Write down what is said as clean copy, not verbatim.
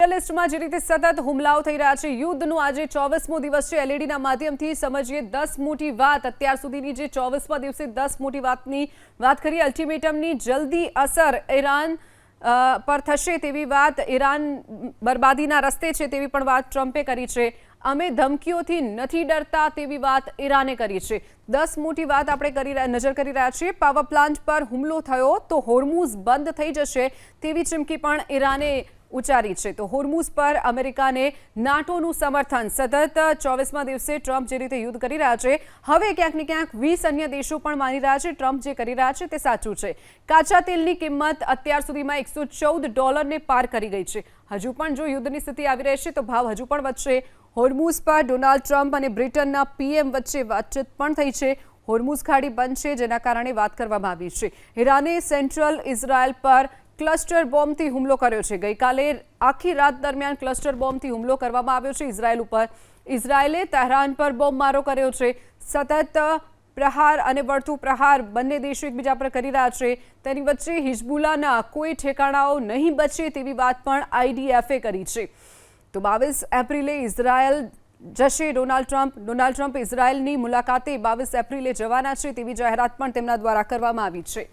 લિસ્ટમાં જે રીતે સતત હુમલાઓ થઈ રહ્યા છે, યુદ્ધનો આજે 24મો દિવસ છે। એલઈડીના માધ્યમથી સમજીએ 10 મોટી વાત। અત્યાર સુધીની જે 24મા દિવસે 10 મોટી વાતની વાત કરીએ। અલ્ટિમેટમની જલ્દી અસર ઈરાન પર થશે તેવી વાત, ઈરાન બરબાદીના રસ્તે છે તેવી પણ વાત ટ્રમ્પે કરી છે। અમે ધમકીઓથી નથી ડરતા તેવી વાત ઈરાને કરી છે। 10 મોટી વાત આપણે નજર કરી રહ્યા છીએ। પાવર પ્લાન્ટ પર હુમલો થયો તો હોર્મુઝ બંધ થઈ જશે તેવી ચીમકી પણ ઈરાને ઉચ્ચારી છે। તો હોર્મુઝ પર અમેરિકાને નાટોનું સમર્થન। સતત 24મા દિવસે ટ્રમ્પ જે રીતે યુદ્ધ કરી રહ્યા છે, હવે ક્યાંક ને ક્યાંક 20 અન્ય દેશો પણ માની રહ્યા છે ટ્રમ્પ જે કરી રહ્યા છે તે સાચું છે। કાચા તેલની કિંમત અત્યાર સુધીમાં $114 પાર કરી ગઈ છે। હજુ પણ જો યુદ્ધની સ્થિતિ આવી રહેશે તો ભાવ હજુ પણ વધશે। હોર્મુઝ પર ડોનાલ્ડ ટ્રમ્પ અને બ્રિટનના પીએમ વચ્ચે વાતચીત પણ થઈ છે। હોર્મુઝ ખાડી બંધ છે જેના કારણે વાત કરવામાં આવી છે। ઈરાને સેન્ટ્રલ ઇઝરાયલ પર ક્લસ્ટર બોમ્બથી હુમલો કર્યો છે। ગઈકાલે આખી રાત દરમિયાન ક્લસ્ટર બોમ્બથી હુમલો કરવામાં આવ્યો છે ઇઝરાયલ ઉપર। ઇઝરાયલે તહેરાન પર બોમ્બમારો કર્યો છે। સતત પ્રહાર અને વળતું પ્રહાર બંને દેશો એકબીજા પર કરી રહ્યા છે। તેની વચ્ચે હિઝબુલ્લાના કોઈ ઠેકાણાઓ નહીં બચે તેવી વાત પણ આઈડીએફે કરી છે। તો 22 એપ્રિલે ઇઝરાયલ જશે ડોનાલ્ડ ટ્રમ્પ ઇઝરાયલની મુલાકાતે 22 એપ્રિલે જવાના છે તેવી જાહેરાત પણ તેમના દ્વારા કરવામાં આવી છે।